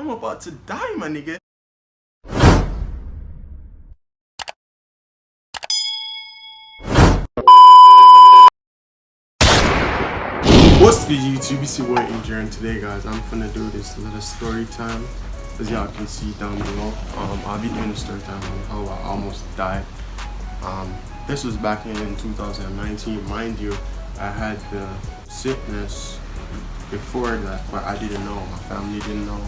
I'm about to die, my nigga. What's good, YouTube? It's your boy ceoinkjr, and today, guys, I'm finna do this little story time. As y'all can see down below, I'll be doing a story time on how I almost died. This was back in 2019. Mind you, I had the sickness before that, but I didn't know. My family didn't know.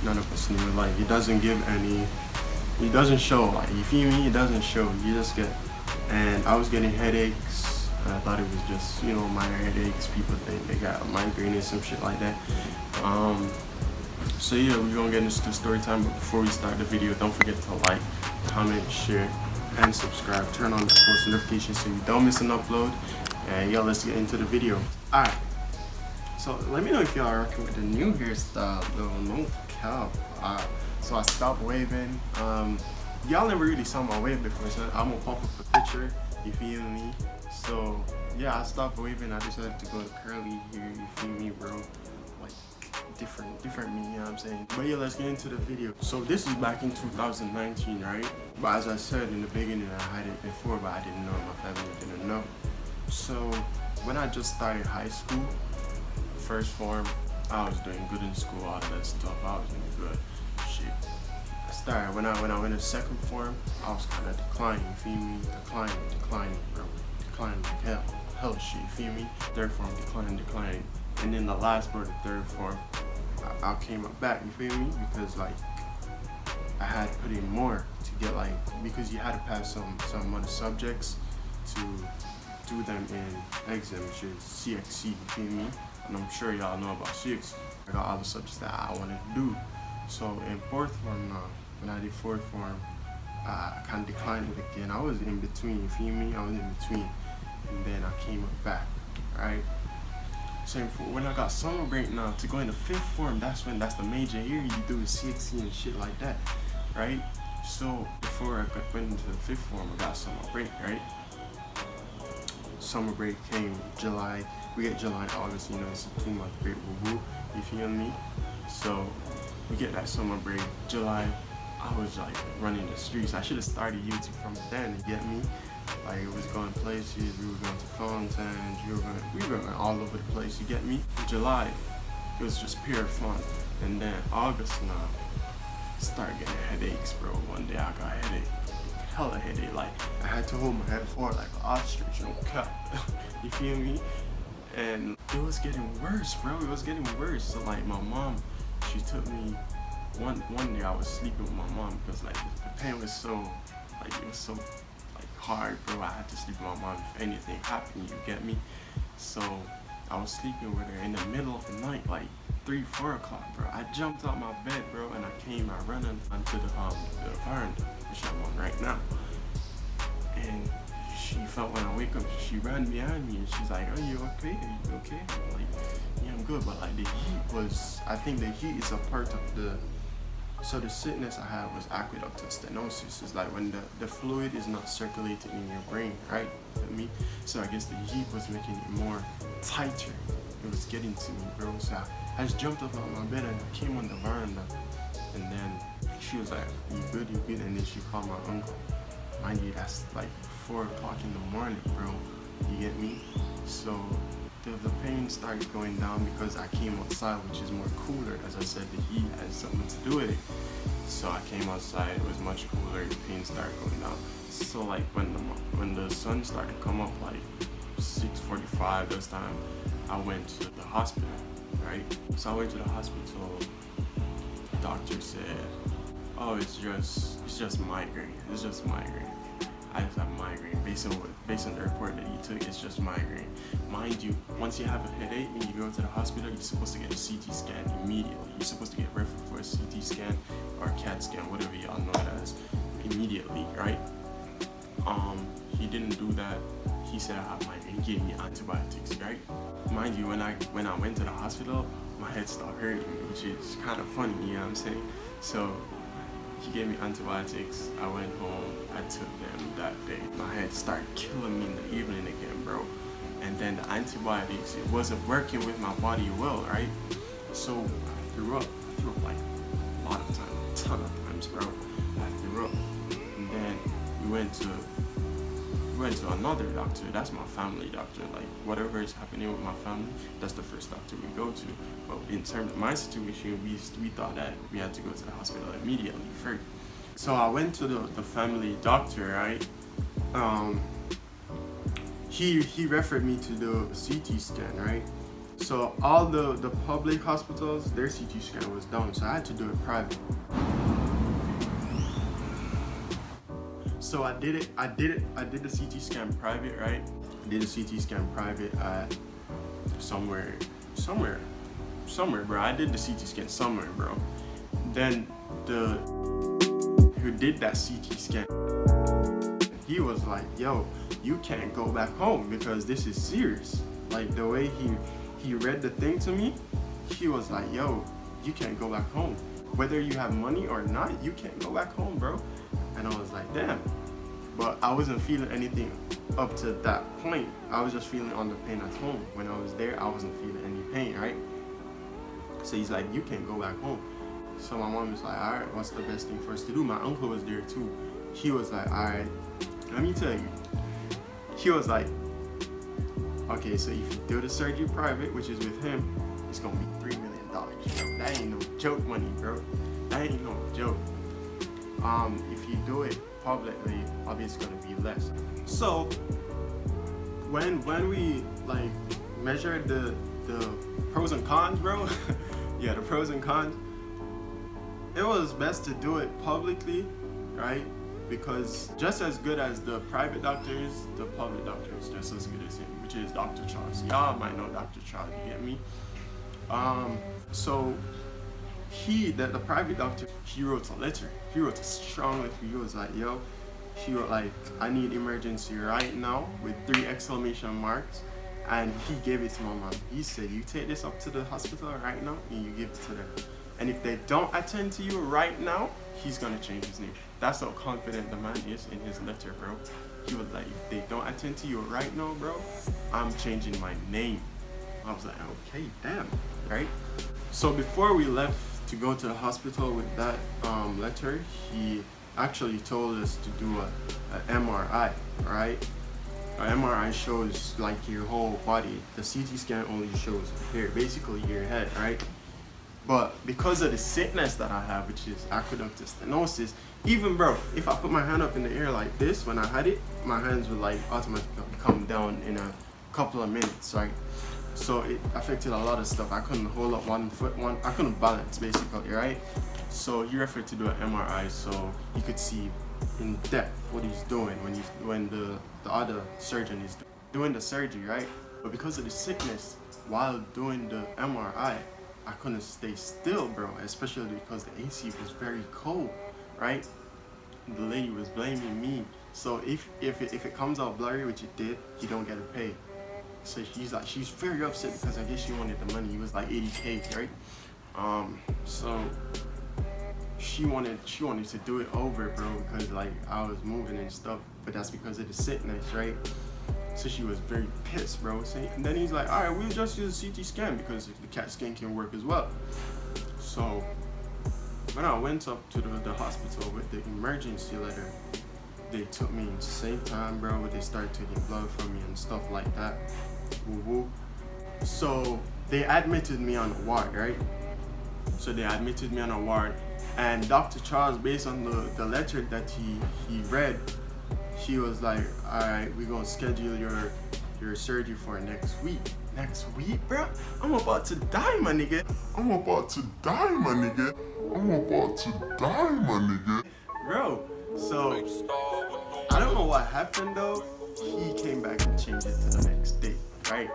None of us knew. Like, it doesn't show. Like, you feel me? It doesn't show. You just get. And I was getting headaches. I thought it was just, minor headaches. People think they got a migraine and some shit like that. So yeah, we're gonna get into the story time. But before we start the video, don't forget to like, comment, share, and subscribe. Turn on the post notifications so you don't miss an upload. And yeah, let's get into the video. Alright. So let me know if y'all are rocking with the new hairstyle though. No cap. So I stopped waving. Y'all never really saw my wave before, so I'm gonna pop up a picture. You feel me? So yeah, I stopped waving. I decided to go curly here. You feel me, bro? Like different me. You know what I'm saying? But yeah, let's get into the video. So this is back in 2019, right? But as I said in the beginning, I had it before, but I didn't know. My family didn't know. So when I just started high school, first form, I was doing good in school, all that stuff. I was doing good. Shit. When I went to second form, I was kind of declining, you feel me? Declining, bro. Declining like hell shit, you feel me? Third form, declining. And then the last part of third form, I came up back, you feel me? Because like, I had to put in more to get like, because you had to pass some other subjects to do them in exam, which is CXC, you feel me? And I'm sure y'all know about CXC. I got all the subjects that I wanted to do. So in fourth form now, when I did fourth form, I kind of declined it again. I was in between, you feel me? I was in between, and then I came up back, right? So when I got summer break now, to go into fifth form, that's the major year you do the CXC and shit like that, right? So before I went into the fifth form, I got summer break, right? Summer break came July. We get July and August, it's a 2-month break, woo-woo, you feel me? So we get that summer break. July, I was like running the streets. I should have started YouTube from then, you get me? Like, it was going places, we were going to fountains, we were going all over the place, you get me? July, it was just pure fun. And then August now, started getting headaches, bro. One day I got a headache. Hella headache. Like, I had to hold my head forward like an ostrich, no cap. You feel me? And it was getting worse, bro. It was getting worse. So like, my mom, she took me one day. I was sleeping with my mom because like the pain was so hard, bro. I had to sleep with my mom if anything happened, you get me? So I was sleeping with her in the middle of the night, like 3-4 o'clock, bro. I jumped out my bed, bro, and I ran onto the veranda, which I'm on right now. And she felt when I wake up, she ran behind me and she's like, "Are you okay? Are you okay?" I'm like, "Yeah, I'm good." But like, the heat was, I think the heat is a part of so the sickness I had was aqueductal stenosis. It's like when the fluid is not circulating in your brain, right? For me, so I guess the heat was making it more tighter. It was getting to me, bro. So I just jumped up on my bed and I came on the veranda, and then she was like, "You good? You good?" And then she called my uncle. Mind you, that's like 4 o'clock in the morning, bro. You get me? So the pain started going down because I came outside, which is more cooler. As I said, the heat has something to do with it. So I came outside, it was much cooler, the pain started going down. So like when the sun started to come up, like 6:45 this time, I went to the hospital, right? So I went to the hospital, the doctor said, "Oh, it's just migraine. It's just migraine. I just have migraine. Based on the report that you took, it's just migraine." Mind you, once you have a headache and you go to the hospital, you're supposed to get a CT scan immediately. You're supposed to get referred for a CT scan or a CAT scan, whatever y'all know it as, immediately, right? He didn't do that. He said I have migraine. He gave me antibiotics, right? Mind you, when I went to the hospital, my head started hurting, which is kind of funny, you know what I'm saying? So he gave me antibiotics. I went home. I took them that day. My head started killing me in the evening again, bro. And then the antibiotics, it wasn't working with my body well, right? So I threw up like times, bro. I threw up. And then we went to another doctor. That's my family doctor. Like, whatever is happening with my family, that's the first doctor we go to. But in terms of my situation, we thought that we had to go to the hospital immediately first. So I went to the family doctor, right? He referred me to the CT scan, right? So all the public hospitals, their CT scan was down, so I had to do it private. So I did the CT scan private, right? I did the CT scan private at somewhere, bro. I did the CT scan somewhere, bro. Then who did that CT scan, he was like, yo, you can't go back home because this is serious. Like, the way he read the thing to me, he was like, yo, you can't go back home. Whether you have money or not, you can't go back home, bro. And I was like, damn. But I wasn't feeling anything up to that point. I was just feeling on the pain at home. When I was there, I wasn't feeling any pain, right? So he's like, you can't go back home. So my mom was like, all right, what's the best thing for us to do? My uncle was there too. He was like, all right, let me tell you. He was like, okay, so if you do the surgery private, which is with him, it's gonna be $3 million. Bro. That ain't no joke money, bro. That ain't no joke. If you do it publicly, obviously it's gonna be less. So when we like measured the pros and cons, bro, yeah, the pros and cons, it was best to do it publicly, right? Because just as good as the private doctors, the public doctor is just as good as him, which is Dr. Charles. Y'all might know Dr. Charles, you get me? So the private doctor, he wrote a letter. He wrote a strong letter. He was like, yo, he wrote like, I need emergency right now with 3 exclamation marks. And he gave it to my mom. He said, you take this up to the hospital right now and you give it to them. And if they don't attend to you right now, he's gonna change his name. That's how confident the man is in his letter, bro. He was like, if they don't attend to you right now, bro, I'm changing my name. I was like, okay, damn, right? So before we left to go to the hospital with that letter, he actually told us to do a MRI, right? An MRI shows like your whole body. The CT scan only shows here, basically your head, right? But because of the sickness that I have, which is aqueduct stenosis, even bro, if I put my hand up in the air like this, when I had it, my hands would like automatically come down in a couple of minutes, right? So it affected a lot of stuff. I couldn't hold up one foot, I couldn't balance basically, right? So he referred to do an MRI so he could see in depth what he's doing when the other surgeon is doing the surgery, right? But because of the sickness, while doing the MRI, I couldn't stay still, bro, especially because the AC was very cold, right? The lady was blaming me. So if it comes out blurry, which it did, you don't get it paid. So she's very upset because I guess she wanted the money. It was like 80K, right? So she wanted to do it over, bro, because like I was moving and stuff, but that's because of the sickness, right? So she was very pissed, bro. And then he's like, all right, we'll just use a CT scan because the CAT scan can work as well. So when I went up to the hospital with the emergency letter, they took me in the same time, bro. They started taking blood from me and stuff like that. Woo-woo. So they admitted me on a ward, right? So they admitted me on a ward. And Dr. Charles, based on the letter that he read, he was like, all right, we're gonna schedule your surgery for next week. Next week, bro? I'm about to die, my nigga. I'm about to die, my nigga. I'm about to die, my nigga. Bro, so I don't know what happened though. He came back and changed it to the next day, right?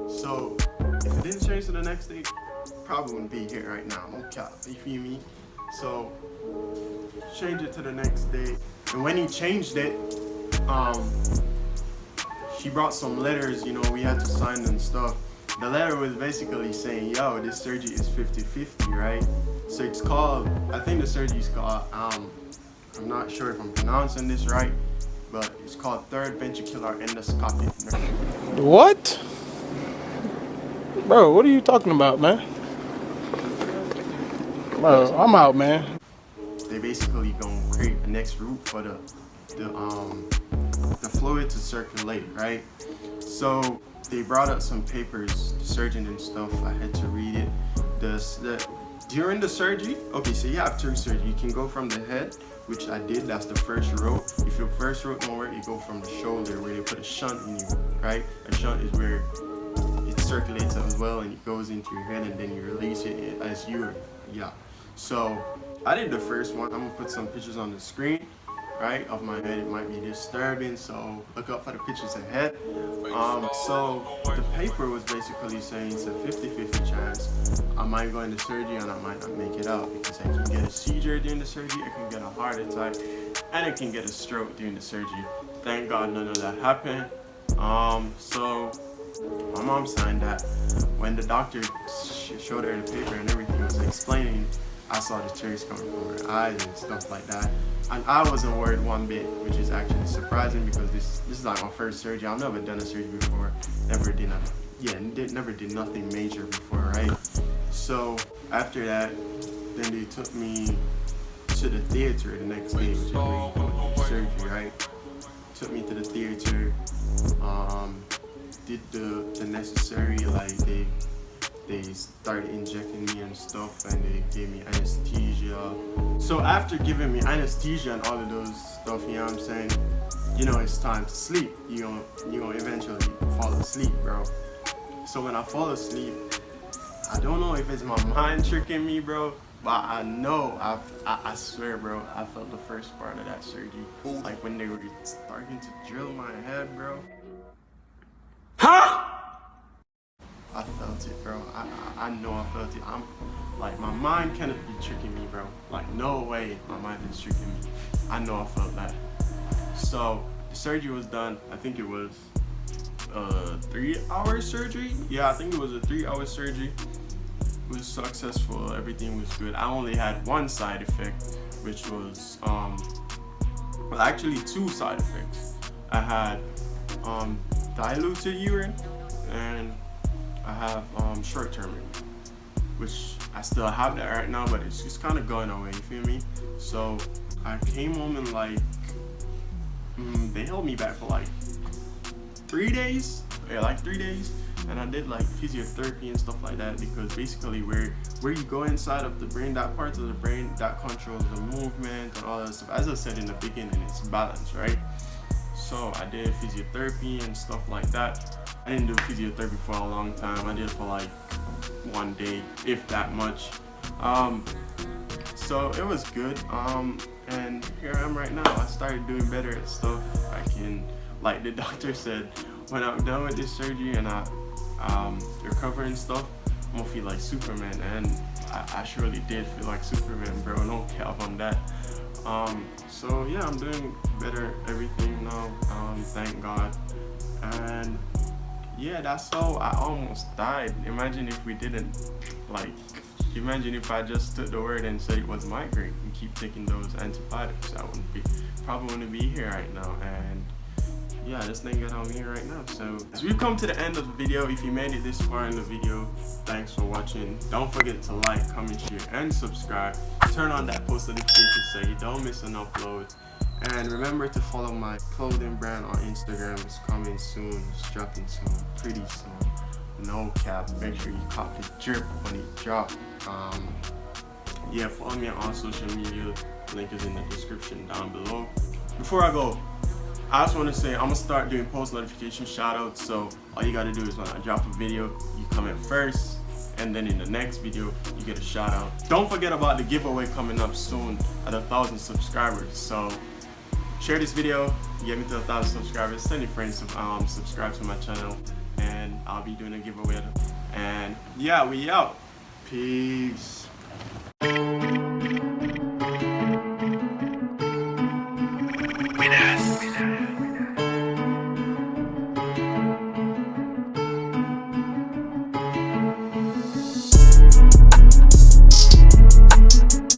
So if it didn't change to the next day, probably wouldn't be here right now. No cap, you feel me? So change it to the next day. And when he changed it, he brought some letters, you know, we had to sign and stuff. The letter was basically saying, yo, this surgery is 50-50, right? So it's called, I think the surgery is called, I'm not sure if I'm pronouncing this right, but it's called third ventricular endoscopic. What? Bro, what are you talking about, man? Bro, I'm out, man. they basically gonna create a next route for the fluid to circulate, right? So they brought up some papers, the surgeon and stuff. I had to read it. During the surgery, okay, so you have 2 surgeries. You can go from the head, which I did. That's the first row. If your first row don't work, you go from the shoulder, where they put a shunt in you, right? A shunt is where it circulates as well, and it goes into your head, and then you release it as urine. Yeah. So I did the first one. I'm gonna put some pictures on the screen, right, of my head. It might be disturbing, so look up for the pictures ahead. So the paper was basically saying it's a 50-50 chance I might go into surgery and I might not make it out, because I can get a seizure during the surgery, I can get a heart attack, and I can get a stroke during the surgery. Thank God none of that happened. So my mom signed that. When the doctor showed her the paper and everything was explaining, I saw the tears coming from her eyes and stuff like that. And I wasn't worried one bit, which is actually surprising, because this is like my first surgery. I've never done a surgery before. Never did nothing major before, right? So after that, then they took me to the theater the next day, which is where you go to surgery, right? Took me to the theater, did the necessary, like they started injecting me and stuff, and they gave me anesthesia. So after giving me anesthesia and all of those stuff, you know what I'm saying, you know, it's time to sleep. You're gonna eventually fall asleep, bro. So when I fall asleep, I don't know if it's my mind tricking me, bro, but I know, I swear, bro, I felt the first part of that surgery. Like when they were starting to drill my head, bro. Huh? I felt it, bro. I know I felt it. I'm like, my mind cannot be tricking me, bro. Like, no way my mind is tricking me. I know I felt that. So the surgery was done. I think it was a 3-hour surgery. Yeah, I think it was a 3-hour surgery. It was successful. Everything was good. I only had one side effect, which was well, actually 2 side effects. I had diluted urine, and I have short-term memory, which I still have that right now, but it's kind of going away, you feel me? So I came home and like, they held me back for like 3 days. Yeah, like 3 days. And I did like physiotherapy and stuff like that, because basically where you go inside of the brain, that part of the brain that controls the movement and all that stuff, as I said in the beginning, it's balance, right? So I did physiotherapy and stuff like that. I didn't do physiotherapy for a long time. I did it for like 1 day, if that much. So it was good. And here I am right now. I started doing better at stuff. I can, like the doctor said, when I'm done with this surgery and I recover and stuff, I'm gonna feel like Superman. And I surely did feel like Superman, bro. No cap on that. So yeah, I'm doing better everything now. Thank God. And yeah, that's all. I almost died. Imagine if we didn't, like, imagine if I just took the word and said it was migraine and keep taking those antibiotics. I probably wouldn't be here right now. And yeah, this thing got on me right now. So as we've come to the end of the video, if you made it this far in the video, thanks for watching. Don't forget to like, comment, share, and subscribe. Turn on that post notification so you don't miss an upload. And remember to follow my clothing brand on Instagram. It's coming soon. It's dropping soon. Pretty soon. No cap. Make sure you cop the drip when it drops. Yeah, follow me on all social media. Link is in the description down below. Before I go, I just want to say I'm gonna start doing post notification shoutouts. So all you gotta do is when I drop a video, you comment first, and then in the next video you get a shout out. Don't forget about the giveaway coming up soon at 1,000 subscribers. So share this video, get me to 1,000 subscribers, send your friends to subscribe to my channel, and I'll be doing a giveaway. And yeah, we out. Peace. With us.